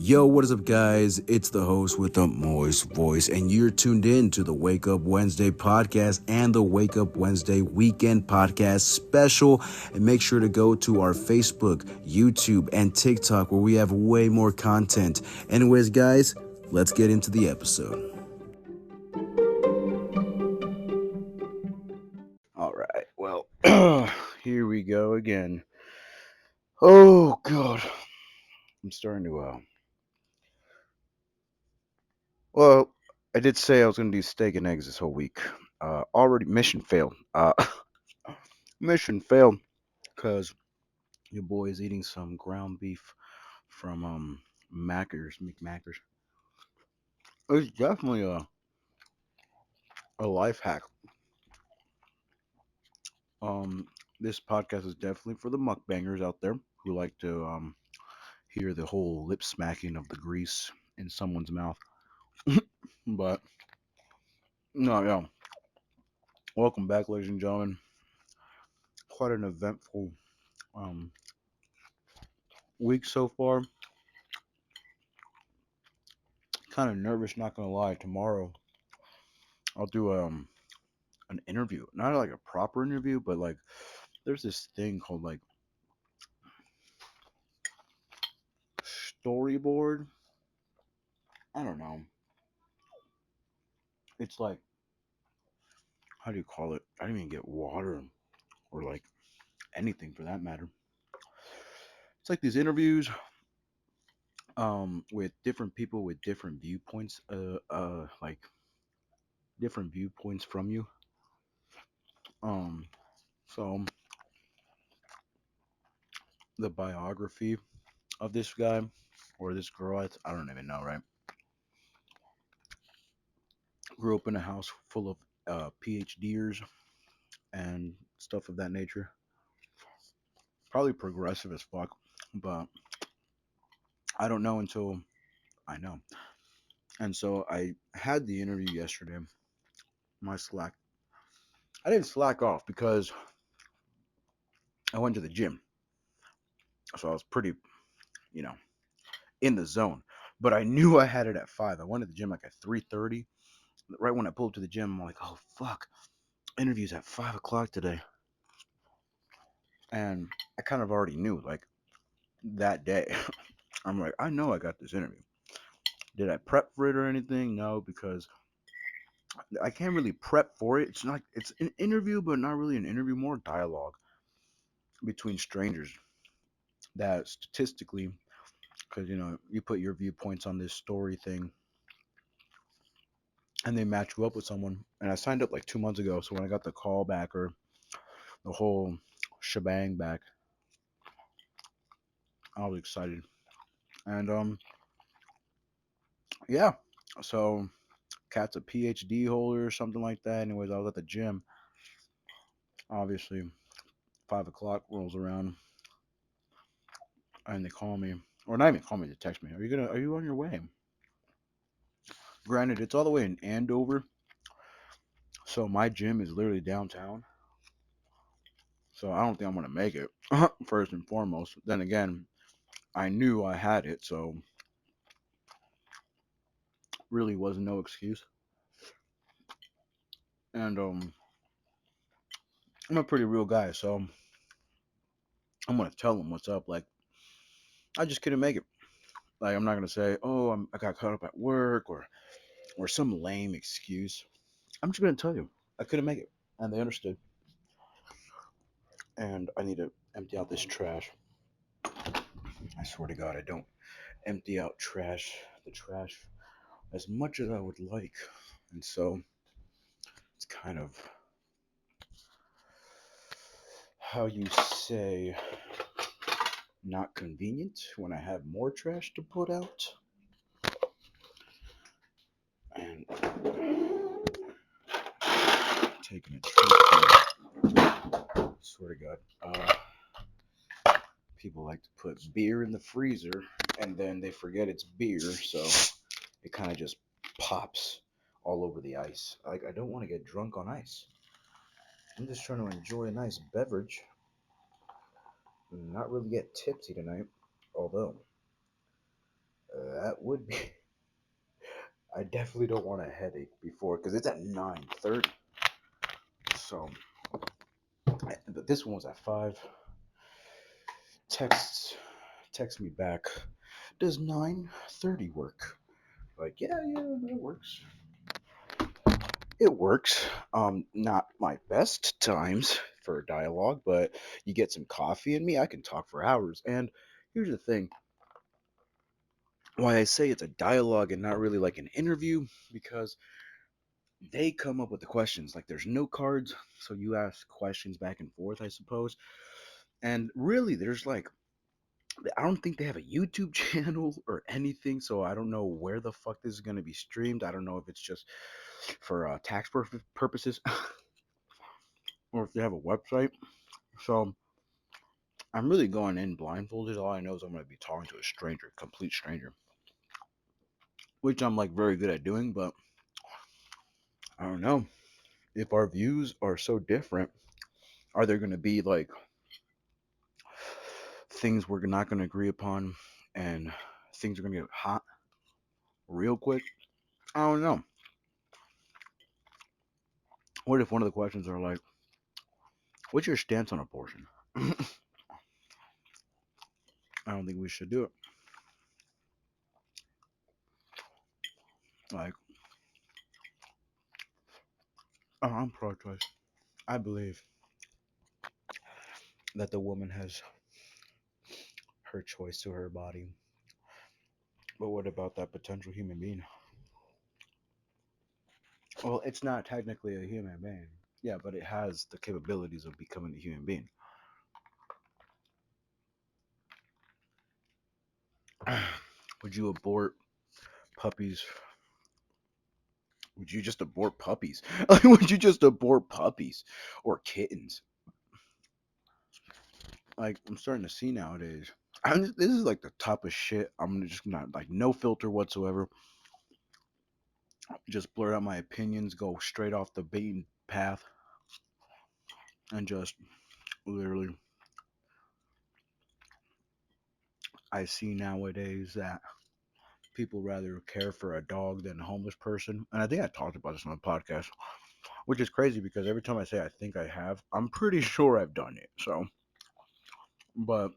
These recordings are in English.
Yo, what is up, guys? It's the host with the moist voice, and you're tuned in to the Wake Up Wednesday podcast and the Wake Up Wednesday weekend podcast special. And make sure to go to our Facebook, YouTube, and TikTok where we have way more content. Anyways, guys, let's get into the episode. All right, well, here we go again. Oh, God. I'm starting to, well, I did say I was going to do steak and eggs this whole week. Already mission failed. Mission failed because your boy is eating some ground beef from McMackers. It's definitely a life hack. Um, this podcast is definitely for the mukbangers out there who like to hear the whole lip smacking of the grease in someone's mouth. But no, yeah. Welcome back, ladies and gentlemen. Quite an eventful um week so far. Kind of nervous, not gonna lie. Tomorrow I'll do an interview, not like a proper interview, but like there's this thing called like storyboard. I don't know. It's like, how do you call it? I didn't even get water or like anything for that matter. It's like these interviews with different people with different viewpoints like different viewpoints from you. Um so the biography of this guy or this girl, I don't even know, right? Grew up in a house full of PhDers and stuff of that nature. Probably progressive as fuck, but I don't know until I know. And so I had the interview yesterday. My slack, I didn't slack off because I went to the gym, so I was pretty, you know, in the zone. But I knew I had it at 5. I went to the gym like at 3:30. Right when I pulled up to the gym, I'm like, oh fuck, interview's at 5 o'clock today, and I kind of already knew like that day. I'm like, I know I got this interview. Did I prep for it or anything? No, because I can't really prep for it. It's an interview, but not really an interview, more dialogue between strangers that statistically, because you put your viewpoints on this story thing and they match you up with someone. And I signed up like 2 months ago, so when I got the call back or the whole shebang back, I was excited. And yeah, so Cat's a PhD holder or something like that. Anyways, I was at the gym. Obviously, 5 o'clock rolls around and they call me, or not even call me, they text me. Are you on your way? Granted, it's all the way in Andover, so my gym is literally downtown. So I don't think I'm gonna make it. First and foremost. Then again, I knew I had it, so really was no excuse. And I'm a pretty real guy, so I'm gonna tell them what's up. Like I just couldn't make it. Like I'm not gonna say, oh, I got caught up at work or some lame excuse. I'm just gonna tell you I couldn't make it, and they understood. And I need to empty out this trash. I swear to God, I don't empty out the trash, as much as I would like. And so it's kind of, how you say, not convenient when I have more trash to put out. And taking a trip. Swear to God. People like to put beer in the freezer and then they forget it's beer, so it kind of just pops all over the ice. Like, I don't want to get drunk on ice. I'm just trying to enjoy a nice beverage and not really get tipsy tonight. Although, That would be. I definitely don't want a headache before because it's at 9:30. So, but this one was at 5. Texts text me back. Does 9:30 work? Like, yeah, it works. It works. Not my best times for a dialogue, but you get some coffee in me, I can talk for hours. And here's the thing, why I say it's a dialogue and not really like an interview, because they come up with the questions. Like there's no cards, so you ask questions back and forth, I suppose. And really, there's like, I don't think they have a YouTube channel or anything, so I don't know where the fuck this is going to be streamed. I don't know if it's just for tax purposes or if they have a website. So I'm really going in blindfolded. All I know is I'm going to be talking to a stranger, complete stranger, which I'm like very good at doing, but I don't know if our views are so different. Are there going to be like things we're not going to agree upon and things are going to get hot real quick? I don't know. What if one of the questions are like, what's your stance on abortion? I don't think we should do it. Like, oh, I'm pro choice. I believe that the woman has her choice to her body. But what about that potential human being? Well, it's not technically a human being. Yeah, but it has the capabilities of becoming a human being. Would you abort puppies? Would you just abort puppies? Like, would you just abort puppies or kittens? Like, I'm starting to see nowadays. This is like the top of shit. I'm just not like no filter whatsoever. Just blurt out my opinions, go straight off the beaten path, and just literally, I see nowadays that people rather care for a dog than a homeless person. And I think I talked about this on the podcast, which is crazy because every time I say I think I have, I'm pretty sure I've done it. So, but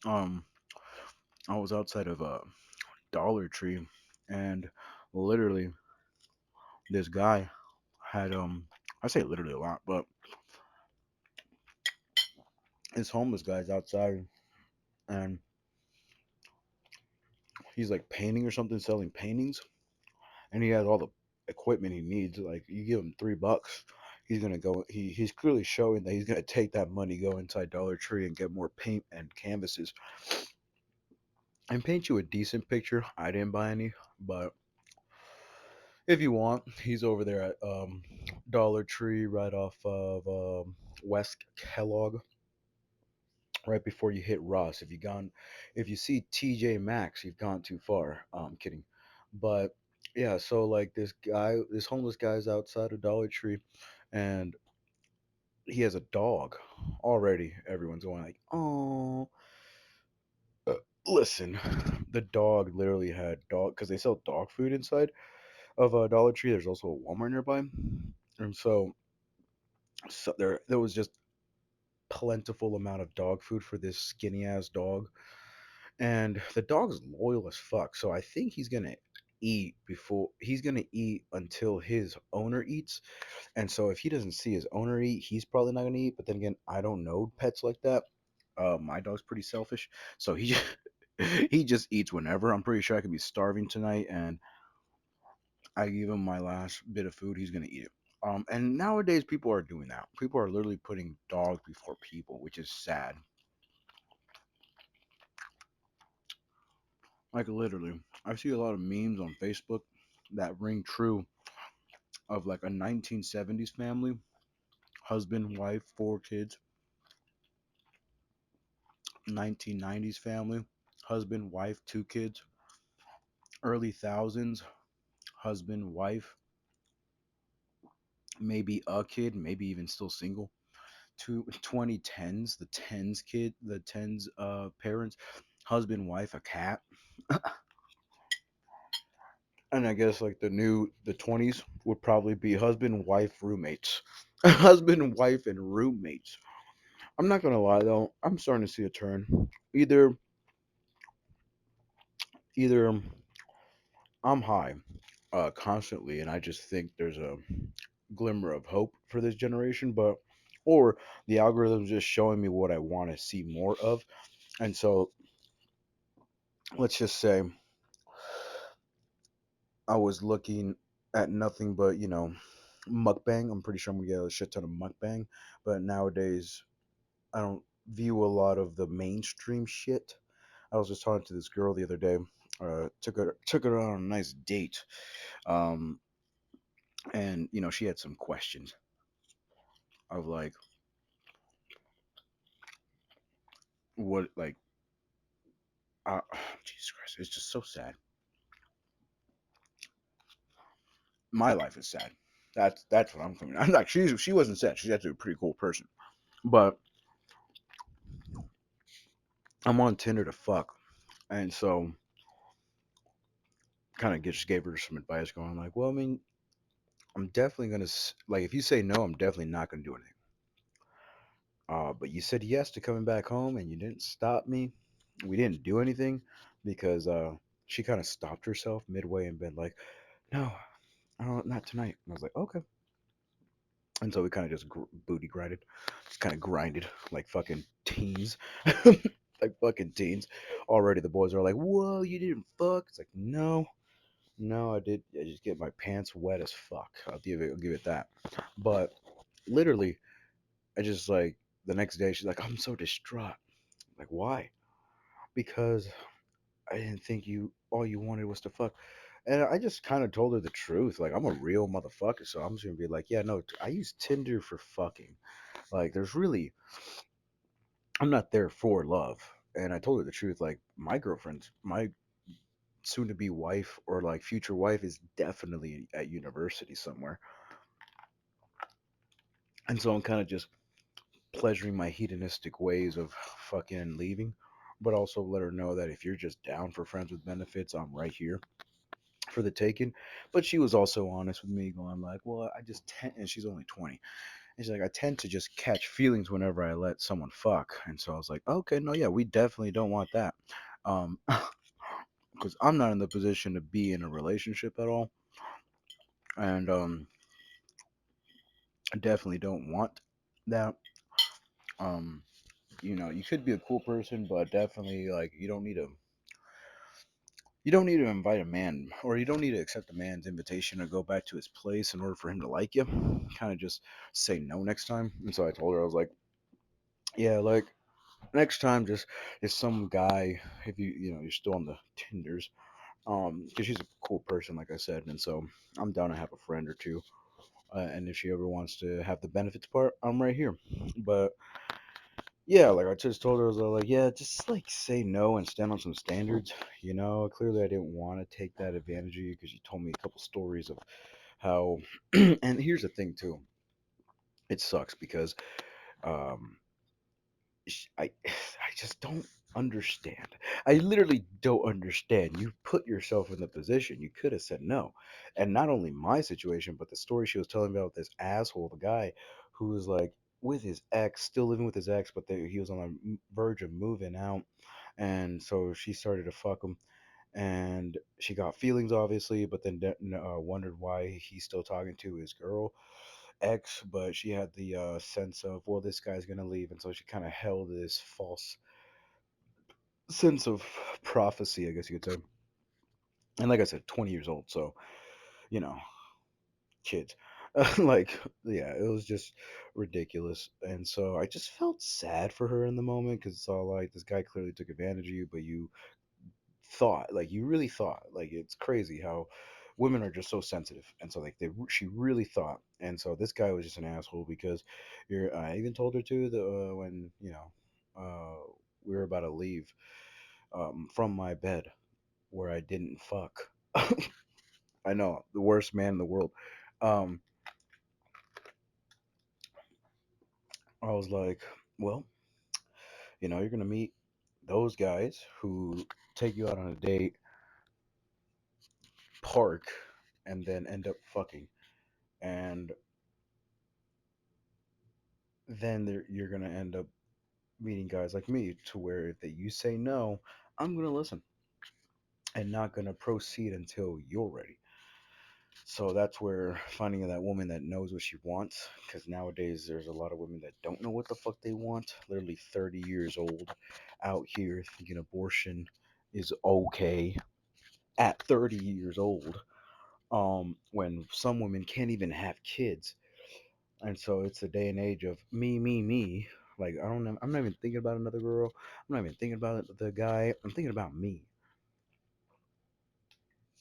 um, I was outside of a Dollar Tree, and literally this guy had I say literally a lot, but this homeless guy's outside, and he's like painting or something, selling paintings, and he has all the equipment he needs. Like you give him $3, he's gonna go. He's clearly showing that he's gonna take that money, go inside Dollar Tree, and get more paint and canvases, and paint you a decent picture. I didn't buy any, but if you want, he's over there at Dollar Tree, right off of West Kellogg, right before you hit Ross. If you see TJ Maxx, you've gone too far. I'm kidding, but yeah. So like this homeless guy's outside of Dollar Tree, and he has a dog. Already, everyone's going like, "Oh, listen." The dog literally had dog because they sell dog food inside of a Dollar Tree. There's also a Walmart nearby, and so there was just plentiful amount of dog food for this skinny ass dog, and the dog's loyal as fuck. So I think he's gonna eat until his owner eats. And so if he doesn't see his owner eat, he's probably not gonna eat. But then again, I don't know pets like that. My dog's pretty selfish, so he just, he just eats whenever. I'm pretty sure I could be starving tonight, and I give him my last bit of food, he's gonna eat it. And nowadays people are doing that. People are literally putting dogs before people, which is sad. Like literally, I see a lot of memes on Facebook that ring true of like a 1970s family, husband, wife, 4 kids. 1990s family, husband, wife, 2 kids. Early thousands, husband, wife, maybe a kid, maybe even still single. 2010s, the tens parents, husband, wife, a cat, and I guess like the 20s would probably be husband, wife, roommates. Husband, wife, and roommates. I'm not gonna lie though, I'm starting to see a turn. Either either I'm high constantly, and I just think there's a glimmer of hope for this generation, but or the algorithm's just showing me what I want to see more of. And so let's just say I was looking at nothing but, mukbang. I'm pretty sure I'm gonna get a shit ton of mukbang, but nowadays I don't view a lot of the mainstream shit. I was just talking to this girl the other day. Took her on a nice date. Um, and she had some questions of like what like Jesus Christ, it's just so sad. My life is sad. That's what I'm coming. I'm like she wasn't sad. She's actually a pretty cool person. But I'm on Tinder to fuck, and so kind of just gave her some advice, going like, well, I mean, I'm definitely gonna like if you say no, I'm definitely not gonna do anything. But you said yes to coming back home, and you didn't stop me. We didn't do anything because she kind of stopped herself midway and been like, no, I don't, not tonight. And I was like, okay. And so we kind of just booty grinded, just kind of grinded like fucking teens, like fucking teens. Already the boys are like, "Whoa, you didn't fuck?" It's like, no, no, I did. I just get my pants wet as fuck. I'll give it that. But literally, I just like the next day, she's like, "I'm so distraught." I'm like, why? Because I didn't think all you wanted was to fuck. And I just kind of told her the truth. Like, I'm a real motherfucker, so I'm just gonna be like, yeah, no, I use Tinder for fucking. Like, I'm not there for love. And I told her the truth. Like, my soon to be wife or like future wife is definitely at university somewhere. And so I'm kind of just pleasuring my hedonistic ways of fucking leaving. But also let her know that if you're just down for friends with benefits, I'm right here for the taking. But she was also honest with me, going like, well, I just tend, and she's only 20. And she's like, I tend to just catch feelings whenever I let someone fuck. And so I was like, okay, no, yeah, we definitely don't want that. Um, because I'm not in the position to be in a relationship at all. And I definitely don't want that. Um, you could be a cool person, but definitely like you don't need to invite a man, or you don't need to accept a man's invitation to go back to his place in order for him to like you. Kind of just say no next time. And so I told her, I was like, yeah, like next time, just if some guy, if you're still on the Tinders, because she's a cool person, like I said, and so I'm down to have a friend or two. And if she ever wants to have the benefits part, I'm right here. But yeah, like I just told her, I was like, yeah, just like say no and stand on some standards. Clearly I didn't want to take that advantage of you because you told me a couple stories of how. And here's the thing too, it sucks because um, I just don't understand. I literally don't understand. You put yourself in the position. You could have said no. And not only my situation, but the story she was telling me about this asshole, the guy who was like with his ex, still living with his ex, but he was on the verge of moving out. And so she started to fuck him. And she got feelings, obviously, but then wondered why he's still talking to his girl ex, but she had the sense of, well, this guy's gonna leave, and so she kind of held this false sense of prophecy, I guess you could say. And like I said, 20 years old, so you know, kids. Like, yeah, it was just ridiculous, and so I just felt sad for her in the moment because it's all like this guy clearly took advantage of you, but you really thought, like it's crazy how women are just so sensitive, and so like she really thought, and so this guy was just an asshole because I even told her too that when we were about to leave from my bed where I didn't fuck. I know, the worst man in the world. um I was like, well, you're gonna meet those guys who take you out on a date, park, and then end up fucking. And then you're going to end up meeting guys like me to where if you say no, I'm going to listen and not going to proceed until you're ready. So that's where finding that woman that knows what she wants, because nowadays there's a lot of women that don't know what the fuck they want. Literally 30 years old out here thinking abortion is okay at 30 years old. When some women can't even have kids, and so it's the day and age of me, me, me. Like I don't know, I'm not even thinking about another girl. I'm not even thinking about the guy. I'm thinking about me,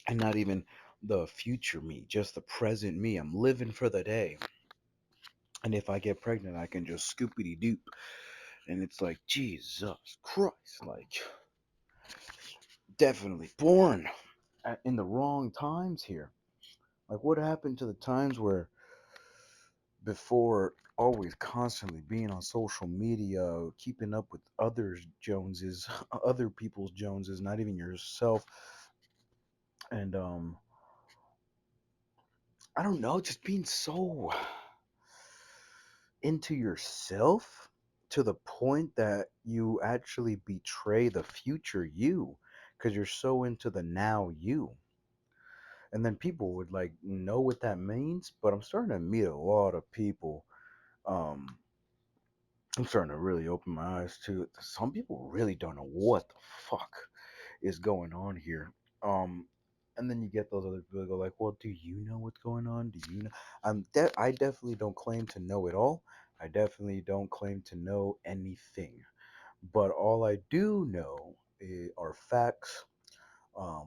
and not even the future me, just the present me. I'm living for the day. And if I get pregnant, I can just scoopity doop. And it's like, Jesus Christ, like, definitely born in the wrong times here. Like, what happened to the times where before always constantly being on social media, keeping up with others' Joneses, other people's Joneses, not even yourself, and I don't know, just being so into yourself to the point that you actually betray the future you because you're so into the now you. And then people would like know what that means, but I'm starting to meet a lot of people. um I'm starting to really open my eyes to it. Some people really don't know what the fuck is going on here. um and then you get those other people that go like, well, do you know what's going on? Do you know? I definitely don't claim to know it all. I definitely don't claim to know anything. But all I do know are facts,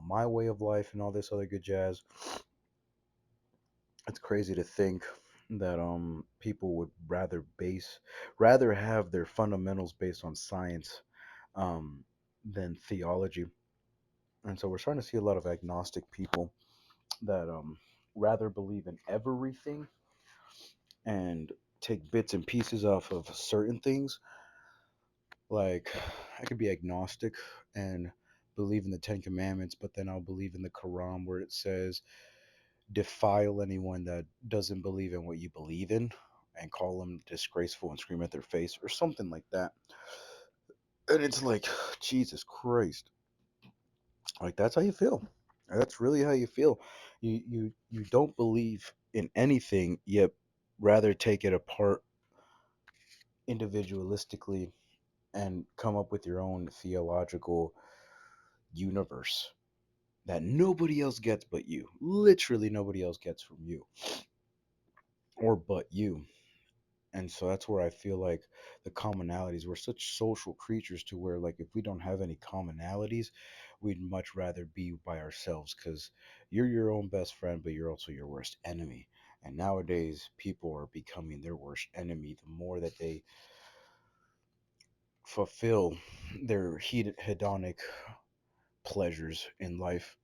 my way of life, and all this other good jazz. It's crazy to think that people would rather have their fundamentals based on science um than theology. And so we're starting to see a lot of agnostic people that rather believe in everything and take bits and pieces off of certain things. Like, I could be agnostic and believe in the Ten Commandments, but then I'll believe in the Quran where it says, defile anyone that doesn't believe in what you believe in and call them disgraceful and scream at their face or something like that. And it's like, Jesus Christ. Like, that's how you feel. That's really how you feel. You don't believe in anything, yet rather take it apart individualistically and come up with your own theological universe that nobody else gets but you. Literally nobody else gets from you or but you. And so that's where I feel like the commonalities, we're such social creatures to where, like, if we don't have any commonalities, we'd much rather be by ourselves because you're your own best friend, but you're also your worst enemy. And nowadays people are becoming their worst enemy the more that they fulfill their hedonic pleasures in life.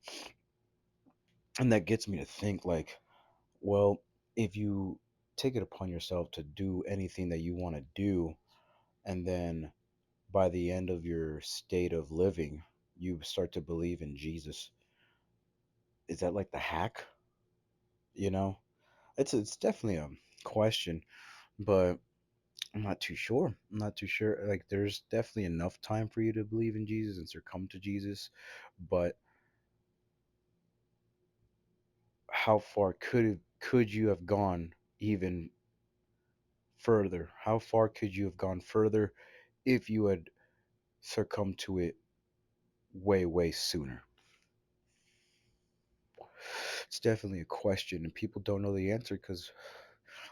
And that gets me to think, like, well, if you take it upon yourself to do anything that you want to do, and then by the end of your state of living, you start to believe in Jesus, is that like the hack? You know, it's definitely a question, but I'm not too sure. I'm not too sure. Like, there's definitely enough time for you to believe in Jesus and succumb to Jesus, but how far could you have gone even further? How far could you have gone further if you had succumbed to it way sooner? It's definitely a question, and people don't know the answer because,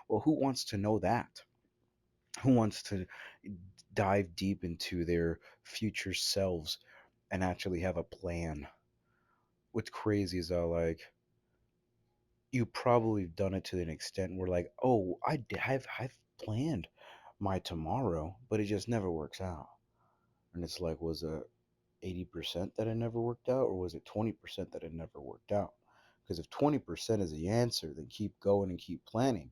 well, who wants to know that? Who wants to dive deep into their future selves and actually have a plan? What's crazy is that, like, you probably have done it to an extent where, like, oh, I've planned my tomorrow, but it just never works out. And it's like, was it 80% that it never worked out, or was it 20% that it never worked out? Because if 20% is the answer, then keep going and keep planning.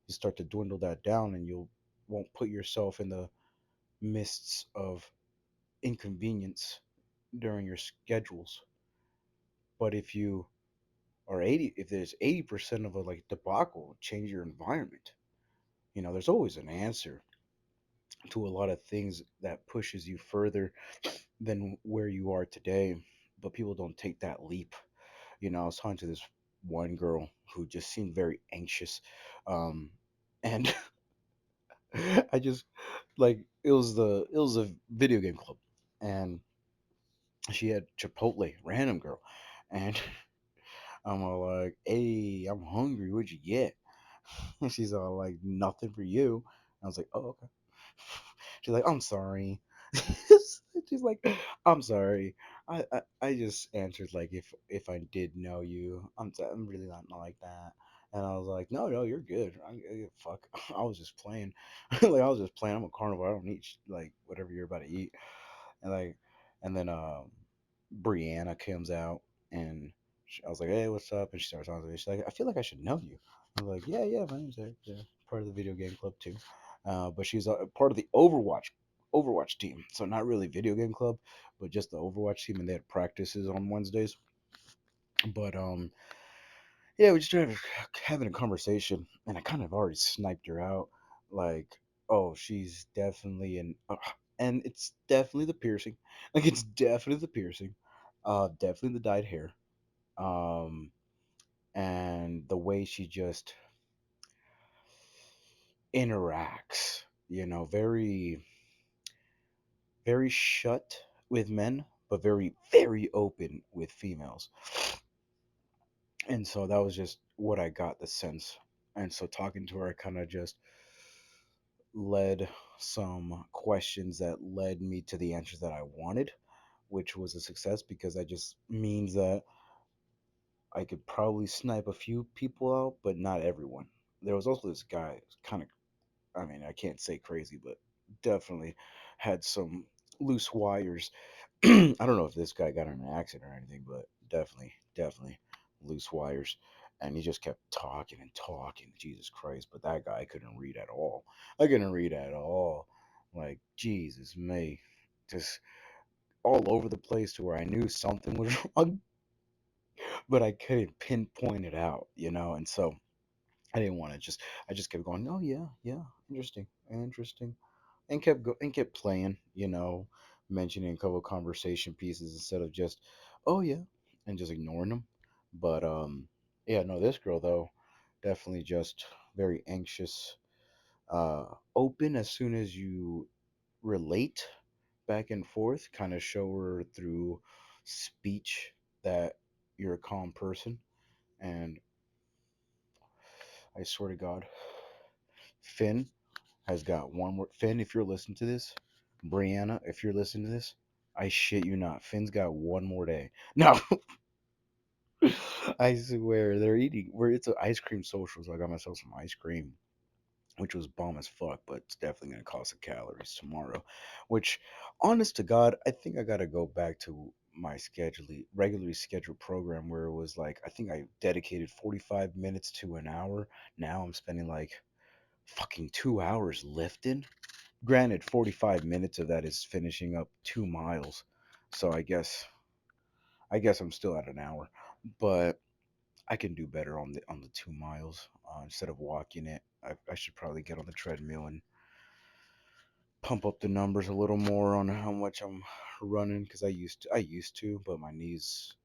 You start to dwindle that down, and you'll won't put yourself in the mists of inconvenience during your schedules. But if there's 80% of a like debacle, change your environment. There's always an answer to a lot of things that pushes you further than where you are today. But people don't take that leap. I was talking to this one girl who just seemed very anxious. And I just like it was a video game club, and she had Chipotle, random girl, and I'm all like, "Hey, I'm hungry. What'd you get?" And she's all like, "Nothing for you." I was like, "Oh, okay." She's like, "I'm sorry." She's like, "I'm sorry. I just answered like if I did know you, I'm really not like that." And I was like, "No, no, you're good. Fuck. I was just playing. Like I was just playing. I'm a carnivore. I don't eat like whatever you're about to eat." And like, and then Brianna comes out, and I was like, "Hey, what's up?" And she starts talking to me. She's like, "I feel like I should know you." I was like, "Yeah, yeah, my name's Eric. Yeah, part of the video game club too." But she's a part of the Overwatch team. So not really video game club, but just the Overwatch team, and they had practices on Wednesdays. But yeah, we just started having a conversation, and I kind of already sniped her out. Like, oh, she's definitely and it's definitely the piercing. Like, it's definitely the piercing. Definitely the dyed hair. Um, and the way she just interacts. Very, very shut with men, but very, very open with females. And so that was just what I got the sense. And so talking to her, I kind of just led some questions that led me to the answers that I wanted, which was a success because that just means that I could probably snipe a few people out, but not everyone. There was also this guy, kind of, I mean, I can't say crazy, but definitely had some loose wires. I don't know if this guy got in an accident or anything, but definitely loose wires. And he just kept talking and talking. Jesus Christ. But that guy couldn't read at all. I couldn't read at all. Like, Jesus, me. Just all over the place to where I knew something was wrong, but I couldn't pinpoint it out. And so I didn't want to I just kept going, oh, yeah, yeah, interesting, interesting. And kept playing, mentioning a couple of conversation pieces instead of just, oh yeah, and just ignoring them. But yeah, no, this girl though, definitely just very anxious, open as soon as you relate back and forth, kind of show her through speech that you're a calm person. And I swear to God, Finn has got one more. Finn, if you're listening to this, Brianna, if you're listening to this, I shit you not. Finn's got one more day. No, I swear they're eating. It's an ice cream social, so I got myself some ice cream, which was bomb as fuck, but it's definitely gonna cost some calories tomorrow. Which, honest to God, I think I gotta go back to my regularly scheduled program where it was like I think I dedicated 45 minutes to an hour. Now I'm spending like fucking 2 hours lifting. Granted, 45 minutes of that is finishing up 2 miles, so I guess I'm still at an hour, but I can do better on the 2 miles. Instead of walking it, I should probably get on the treadmill and pump up the numbers a little more on how much I'm running because I used to, but my knees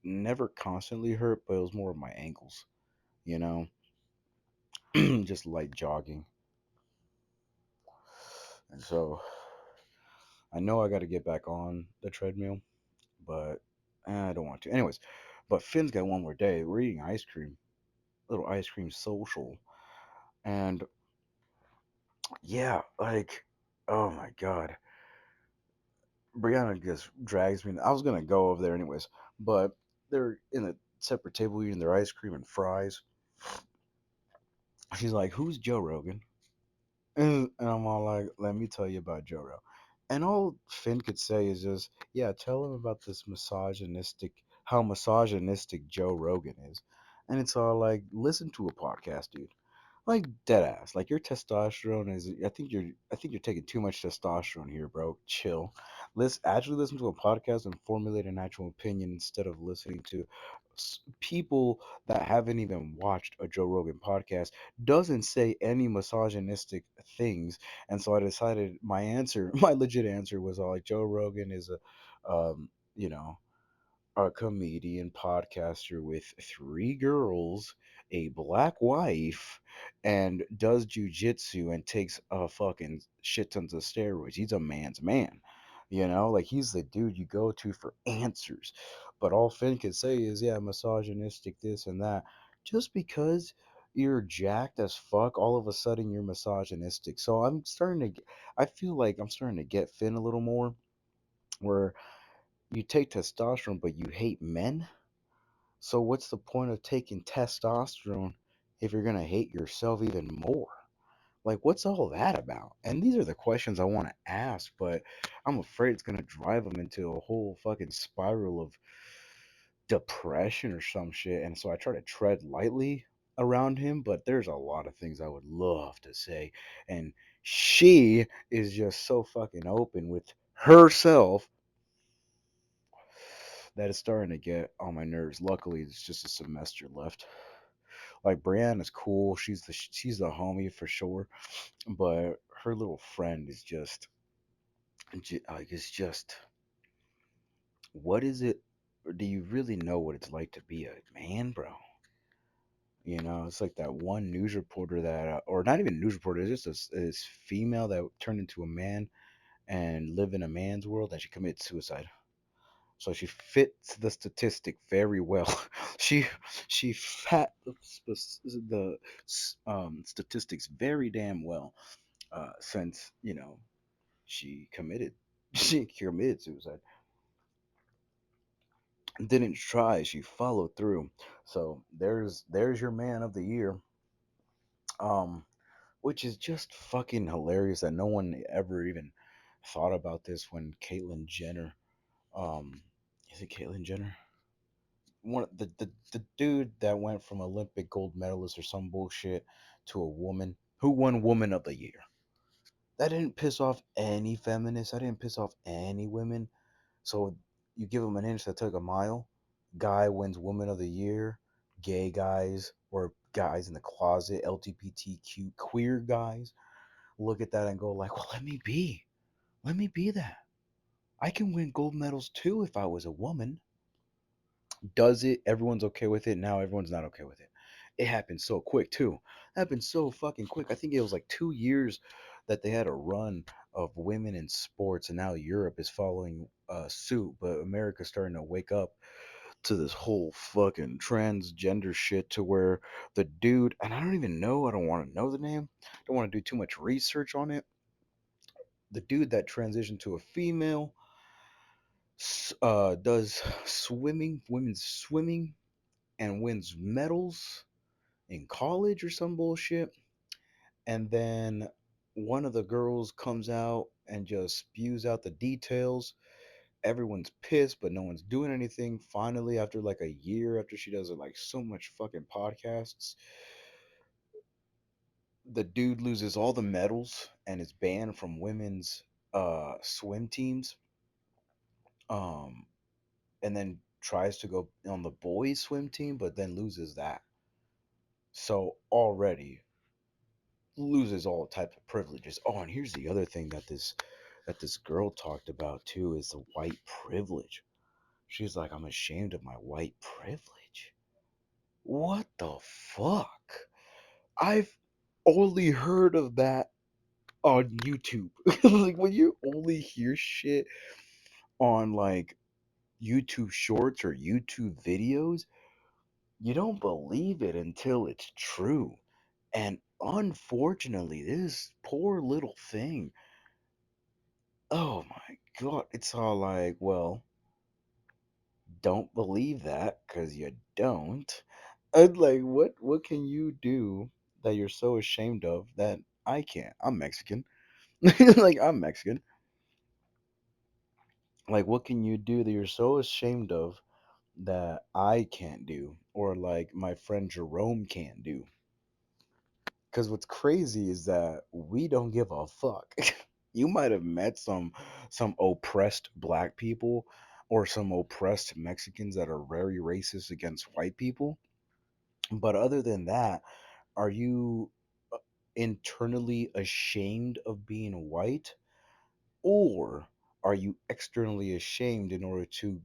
never constantly hurt, but it was more of my ankles, you know, just light jogging, and so I know I got to get back on the treadmill, but I don't want to. Anyways, but Finn's got one more day. We're eating ice cream, little ice cream social, and yeah, like, oh my god, Brianna just drags me. I was gonna go over there anyways, but they're in a separate table eating their ice cream and fries. She's like, "Who's Joe Rogan?" And I'm all like, "Let me tell you about Joe Rogan." And all Finn could say is just, "Yeah, tell him about this how misogynistic Joe Rogan is." And it's all like, listen to a podcast, dude. Like dead ass. Like your testosterone is. I think you're taking too much testosterone here, bro. Chill. Actually listen to a podcast and formulate an actual opinion instead of listening to people that haven't even watched a Joe Rogan podcast. Doesn't say any misogynistic things, and so I decided my answer, my legit answer, was like Joe Rogan is you know, a comedian podcaster with three girls, a black wife, and does jujitsu and takes a fucking shit tons of steroids. He's a man's man. Like he's the dude you go to for answers. But all Finn can say is, yeah, misogynistic, this and that. Just because you're jacked as fuck, all of a sudden you're misogynistic. So I feel like I'm starting to get Finn a little more, where you take testosterone, but you hate men. So what's the point of taking testosterone if you're gonna hate yourself even more? Like, what's all that about? And these are the questions I want to ask, but I'm afraid it's gonna drive them into a whole fucking spiral of depression or some shit. And so I try to tread lightly around him, but there's a lot of things I would love to say. And she is just so fucking open with herself that it's starting to get on my nerves. Luckily, it's just a semester left. Like Brianna's cool. She's the homie for sure, but her little friend is just like it's just what is it? Do you really know what it's like to be a man, bro? It's like that one news reporter that, or not even news reporter, it's just this female that turned into a man and lived in a man's world, and she committed suicide. So she fits the statistic very well. she she fat the statistics very damn well. Since she committed she committed suicide, didn't try, she followed through. So there's your man of the year. um which is just fucking hilarious that no one ever even thought about this when Caitlyn Jenner, um is it Caitlyn Jenner, one the dude that went from Olympic gold medalist or some bullshit to a woman who won woman of the year. That didn't piss off any feminists. I didn't piss off any women. So you give them an inch that took a mile. Guy wins woman of the year. Gay guys or guys in the closet, LGBTQ queer guys look at that and go like, "Well, let me be. Let me be that. I can win gold medals too if I was a woman." Does it? Everyone's okay with it. Now everyone's not okay with it. It happened so quick too. It happened so fucking quick. I think it was like 2 years that they had a run of women in sports, and now Europe is following suit. But America's starting to wake up to this whole fucking transgender shit, to where the dude, and I don't even know. I don't want to know the name. Don't want to do too much research on it. The dude that transitioned to a female does swimming, women's swimming, and wins medals in college or some bullshit. And then one of the girls comes out and just spews out the details. Everyone's pissed, but no one's doing anything. Finally, after like a year after she does like so much fucking podcasts, the dude loses all the medals and is banned from women's swim teams. Um and then tries to go on the boys swim team, but then loses that. So already loses all types of privileges. Oh, and here's the other thing that this girl talked about too, is the white privilege. She's like, I'm ashamed of my white privilege. What the fuck? I've only heard of that on YouTube. Like when you only hear shit on like YouTube shorts or YouTube videos, you don't believe it until it's true. And unfortunately, this poor little thing, oh my god, it's all like, well, don't believe that because you don't. And like, what can you do that you're so ashamed of that I can't? I'm Mexican. Like, I'm Mexican. Like, what can you do that you're so ashamed of that I can't do, or like my friend Jerome can't do? Because what's crazy is that we don't give a fuck. You might have met some oppressed black people or some oppressed Mexicans that are very racist against white people. But other than that, are you internally ashamed of being white, or are you externally ashamed in order to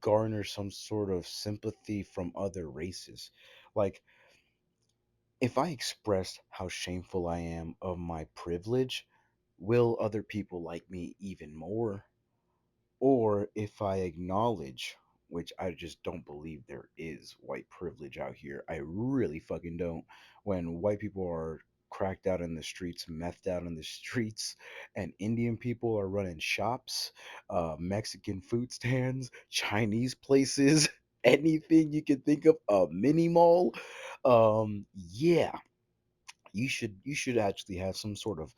garner some sort of sympathy from other races? Like, if I express how shameful I am of my privilege, will other people like me even more? Or if I acknowledge, which I just don't believe there is white privilege out here, I really fucking don't. When white people are cracked out in the streets, methed out in the streets, and Indian people are running shops, Mexican food stands, Chinese places, anything you can think of, a mini mall. Yeah, you should actually have some sort of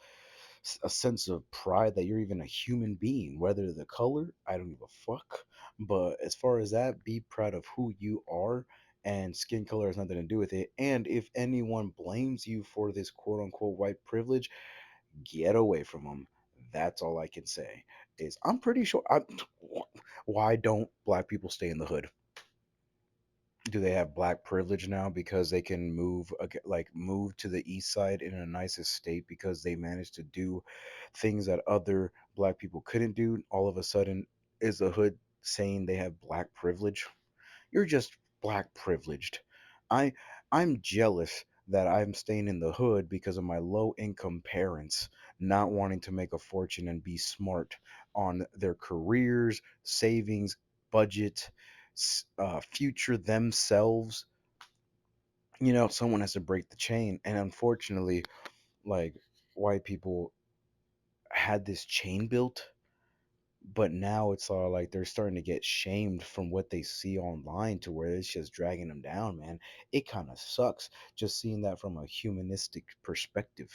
a sense of pride that you're even a human being. Whether the color, I don't give a fuck. But as far as that, be proud of who you are, and skin color has nothing to do with it. And if anyone blames you for this quote unquote white privilege, get away from them. That's all I can say. Is I'm pretty sure. Why don't black people stay in the hood? Do they have black privilege now because they can move, like move to the east side in a nice estate because they managed to do things that other black people couldn't do? All of a sudden, is the hood saying they have black privilege? You're just black privileged. I i'm jealous that I'm staying in the hood because of my low income parents not wanting to make a fortune and be smart on their careers, savings, budget, future themselves. Someone has to break the chain, and unfortunately, like, white people had this chain built, but now it's all like they're starting to get shamed from what they see online to where it's just dragging them down, man. It kind of sucks just seeing that from a humanistic perspective.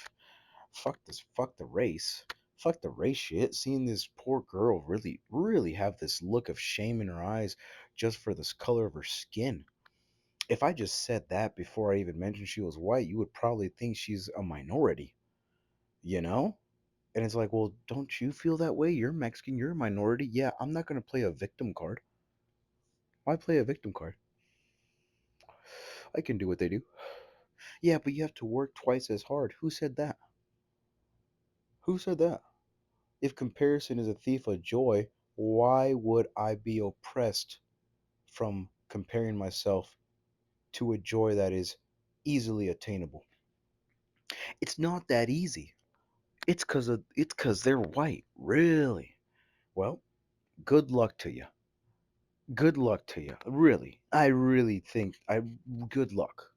Fuck the race. Fuck the race shit. Seeing this poor girl really, really have this look of shame in her eyes just for this color of her skin. If I just said that before I even mentioned she was white, you would probably think she's a minority, you know? And it's like, well, don't you feel that way? You're Mexican, you're a minority. Yeah, I'm not going to play a victim card. Why play a victim card? I can do what they do. Yeah, but you have to work twice as hard. Who said that? Who said that? If comparison is a thief of joy, why would I be oppressed from comparing myself to a joy that is easily attainable? It's not that easy. It's cuz they're white. Really? Well, good luck to you. Good luck to you. Really. I really think I good luck.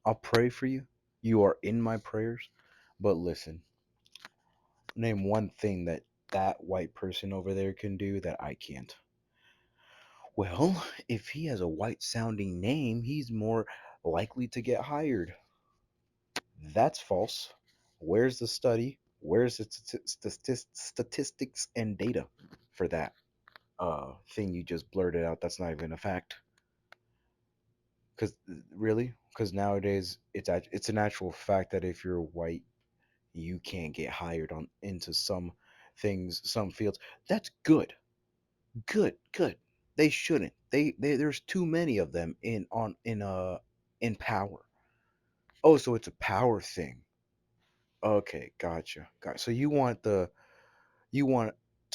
I'll pray for you. You are in my prayers. But listen, name one thing that that white person over there can do that I can't. Well, if he has a white sounding name, he's more likely to get hired. That's false. Where's the study? Where's the statistics and data for that thing you just blurted out? That's not even a fact. Because really, because nowadays it's an actual fact that if you're white, you can't get hired on into some things, some fields. That's good, good, good. They shouldn't. There's too many of them in power. Oh, so it's a power thing. Okay, gotcha. Got so you want to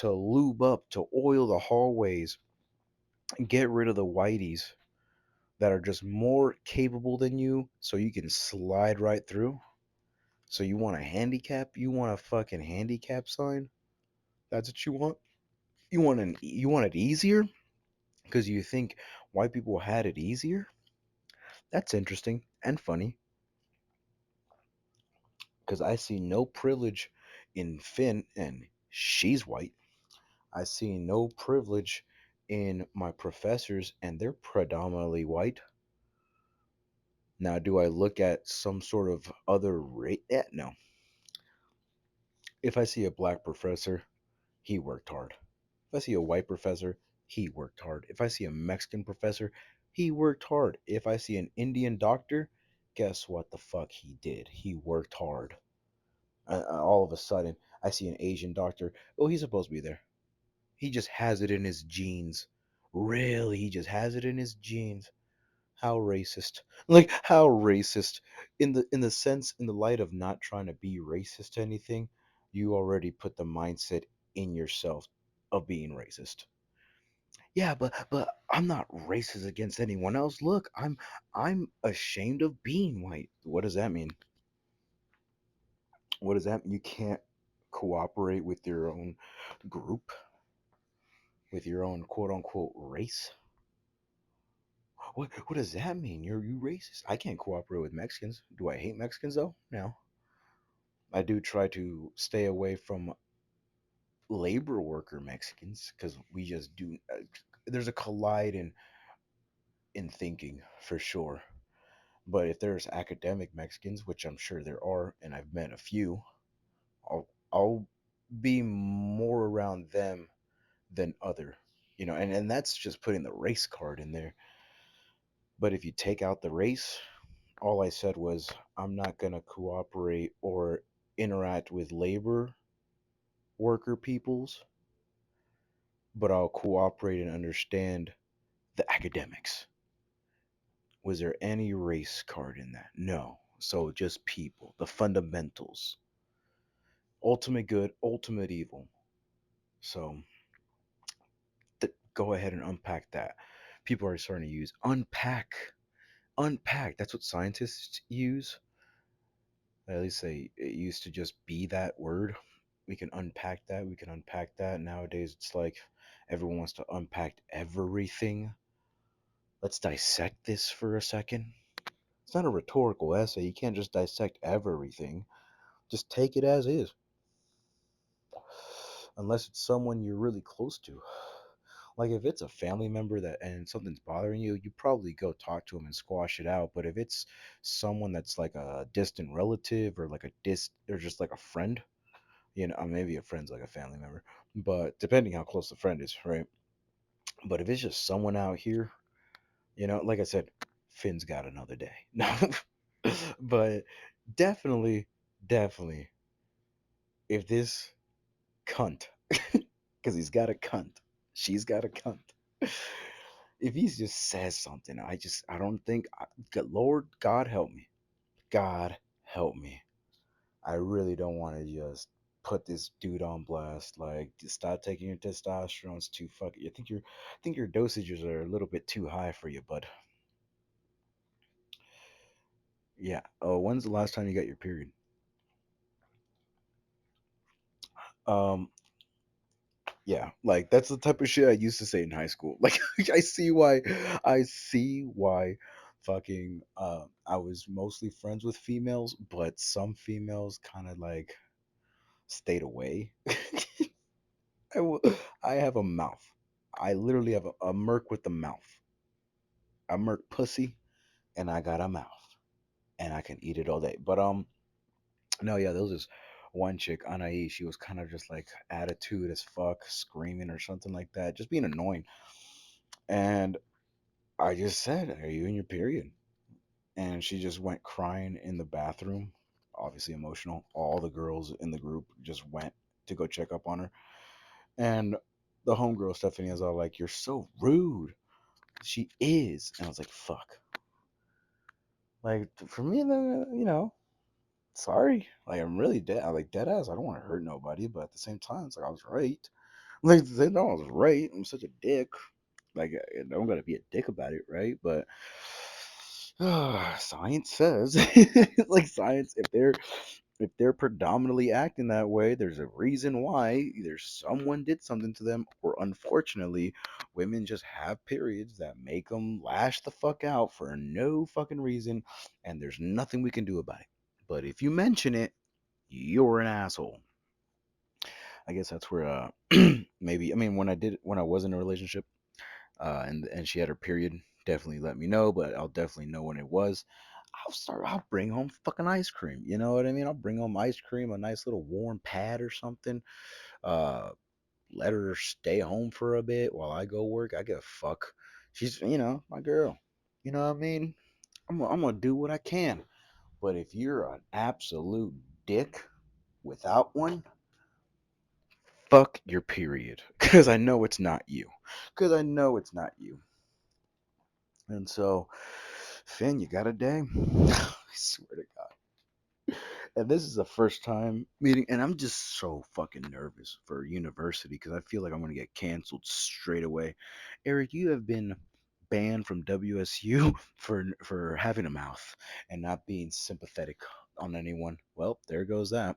lube up, to oil the hallways, and get rid of the whiteys that are just more capable than you, so you can slide right through. So you want a handicap? You want a fucking handicap sign? That's what you want? You want it easier? Because you think white people had it easier? That's interesting and funny. Because I see no privilege in Finn, and she's white. I see no privilege in my professors, and they're predominantly white. Now, do I look at some sort of other rate? No. If I see a black professor, he worked hard. If I see a white professor, he worked hard. If I see a Mexican professor, he worked hard. If I see an Indian doctor, guess what the fuck he did? He worked hard. All of a sudden. I see an Asian doctor. Oh, he's supposed to be there. He just has it in his genes. Really, he just has it in his genes. How racist. Like how racist. In the sense, in the light of not trying to be racist to anything, you already put the mindset in yourself of being racist. Yeah, but I'm not racist against anyone else. Look, I'm ashamed of being white. What does that mean? What does that mean? You can't cooperate with your own group, with your own quote unquote race? What does that mean? You racist? I can't cooperate with Mexicans. Do I hate Mexicans though? No. I do try to stay away from labor worker Mexicans because we just do. There's a collide in thinking for sure. But if there's academic Mexicans, which I'm sure there are, and I've met a few, I'll be more around them than other. And that's just putting the race card in there. But if you take out the race, all I said was I'm not gonna cooperate or interact with labor worker peoples, but I'll cooperate and understand the academics. Was there any race card in that? No. So just people, the fundamentals, ultimate good, ultimate evil. So go ahead and unpack that. People are starting to use unpack, unpack. That's what scientists use. At least it used to just be that word. We can unpack that. We can unpack that. Nowadays, it's like everyone wants to unpack everything. Let's dissect this for a second. It's not a rhetorical essay. You can't just dissect everything. Just take it as is. Unless it's someone you're really close to. Like if it's a family member that and something's bothering you, you probably go talk to them and squash it out. But if it's someone that's like a distant relative or like or just like a friend, maybe a friend's like a family member, but depending how close the friend is, right? But if it's just someone out here, like I said, Finn's got another day. No, but definitely, definitely, if this cunt, because he's got a cunt, she's got a cunt. If he just says something, I don't think, Lord, God help me. God help me. I really don't want to just put this dude on blast. Like, just stop taking your testosterone. It's too fucking. I think your dosages are a little bit too high for you, bud. Yeah. Oh, when's the last time you got your period? Um. Yeah. Like that's the type of shit I used to say in high school. Like I see why. Fucking. I was mostly friends with females, but some females kind of like stayed away. I, w- I have a mouth. I literally have a merc with a mouth. A merc pussy, and I got a mouth, and I can eat it all day. But no, yeah, there was this one chick, Anai. She was kind of just like attitude as fuck, screaming or something like that, just being annoying. And I just said, "Are you in your period?" And she just went crying in the bathroom, obviously emotional. All the girls in the group just went to go check up on her, and the homegirl Stephanie is all like, "You're so rude." She is. And I was like, fuck. Like, for me, sorry. Like, I'm really dead. I like dead ass. I don't want to hurt nobody, but at the same time, it's like I was right. Like, they know I was right. I'm such a dick. Like, I don't gotta be a dick about it, right? But science says, like, science, if they're predominantly acting that way, there's a reason why. Either someone did something to them, or unfortunately, women just have periods that make them lash the fuck out for no fucking reason, and there's nothing we can do about it. But if you mention it, you're an asshole. I guess that's where maybe, I mean, when I was in a relationship, and she had her period, definitely let me know, but I'll definitely know when it was. I'll bring home fucking ice cream. You know what I mean? I'll bring home ice cream, a nice little warm pad or something. Uh, let her stay home for a bit while I go work. I give a fuck. She's, my girl. You know what I mean? I'm gonna do what I can. But if you're an absolute dick without one, fuck your period. Because I know it's not you. Because I know it's not you. And so, Finn, you got a day? I swear to God. And this is the first time meeting, and I'm just so fucking nervous for university because I feel like I'm going to get canceled straight away. Eric, you have been banned from WSU for having a mouth and not being sympathetic on anyone. Well, there goes that.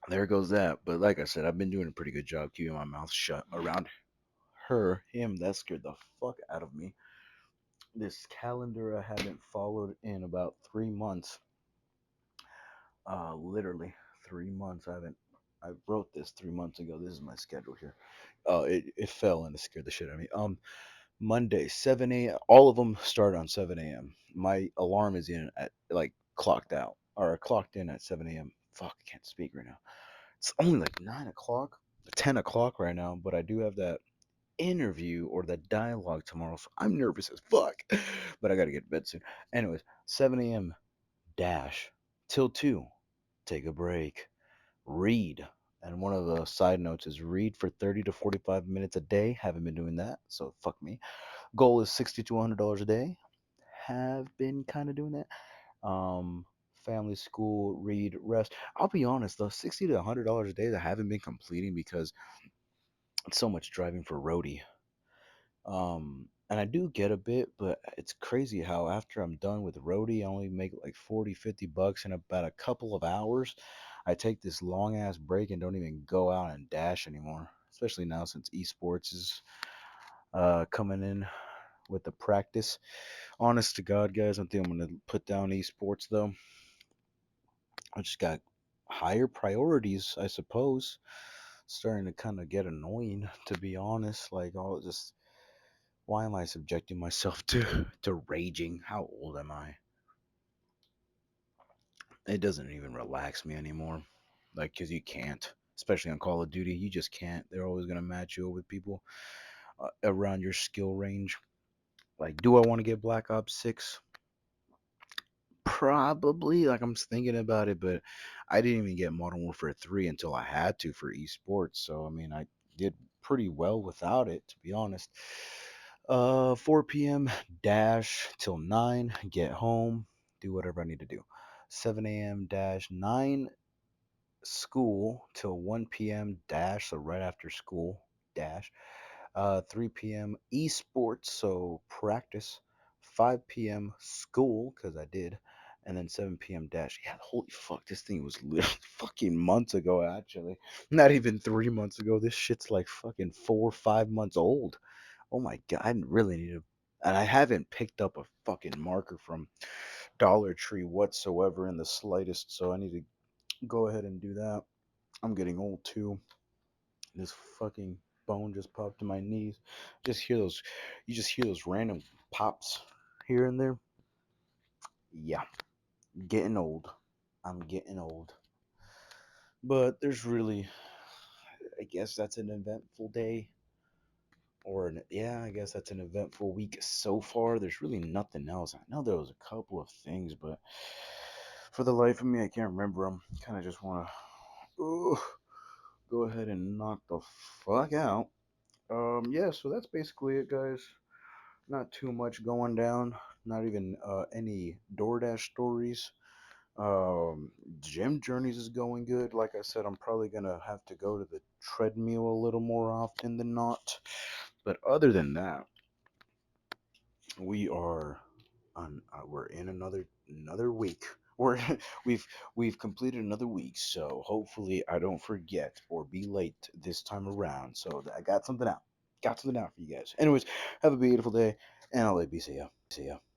There goes that. But like I said, I've been doing a pretty good job keeping my mouth shut around him. That scared the fuck out of me. This calendar I haven't followed in about 3 months. Literally 3 months. I wrote this 3 months ago. This is my schedule here. It fell and it scared the shit out of me. Monday 7 a.m. All of them start on 7 a.m. My alarm is in at like clocked out or clocked in at 7 a.m. Fuck, I can't speak right now. It's only like 9 o'clock, 10 o'clock right now, but I do have that interview or the dialogue tomorrow, so I'm nervous as fuck. But I gotta get to bed soon. Anyways, 7 a.m. dash till 2. Take a break. Read. And one of the side notes is read for 30 to 45 minutes a day. Haven't been doing that, so fuck me. Goal is $60 to $100 a day. Have been kind of doing that. Um, Family, school, read, rest. I'll be honest though, $60 to $100 a day I haven't been completing because it's so much driving for roadie. And I do get a bit, but it's crazy how after I'm done with roadie, I only make like 40, $50 in about a couple of hours. I take this long ass break and don't even go out and dash anymore. Especially now since esports is coming in with the practice. Honest to God, guys, I think I'm gonna put down esports though. I just got higher priorities, I suppose. Starting to kind of get annoying, to be honest. Like, all just why am I subjecting myself to raging? How old am I? It doesn't even relax me anymore. Like, cause you can't, especially on Call of Duty, you just can't. They're always gonna match you up with people around your skill range. Like, do I want to get Black Ops 6? Probably. Like, I'm thinking about it, but I didn't even get Modern Warfare 3 until I had to for esports. So I mean, I did pretty well without it, to be honest. 4 p.m. dash till 9, get home, do whatever I need to do. 7 a.m. dash 9, school till 1 p.m. dash, so right after school dash. 3 p.m. esports, so practice. 5 p.m. school, because I did. And then 7 p.m. dash. Yeah, holy fuck, this thing was literally fucking months ago, actually. Not even 3 months ago. This shit's like fucking 4 or 5 months old. Oh my god, I really need to. And I haven't picked up a fucking marker from Dollar Tree whatsoever in the slightest, so I need to go ahead and do that. I'm getting old too. This fucking bone just popped to my knees. Just hear those, you just hear those random pops here and there. Yeah, getting old. I'm getting old. But there's really, I guess that's an eventful day. Yeah, I guess that's an eventful week so far. There's really nothing else. I know there was a couple of things, but for the life of me, I can't remember them. Kind of just want to go ahead and knock the fuck out. Yeah, so that's basically it, guys. Not too much going down. Not even any DoorDash stories. Gym Journeys is going good. Like I said, I'm probably gonna have to go to the treadmill a little more often than not. But other than that, we are we're in another week. We're we've we've completed another week, so hopefully I don't forget or be late this time around. So I got something out. Got something out for you guys. Anyways, have a beautiful day, and I'll let you see ya. See ya.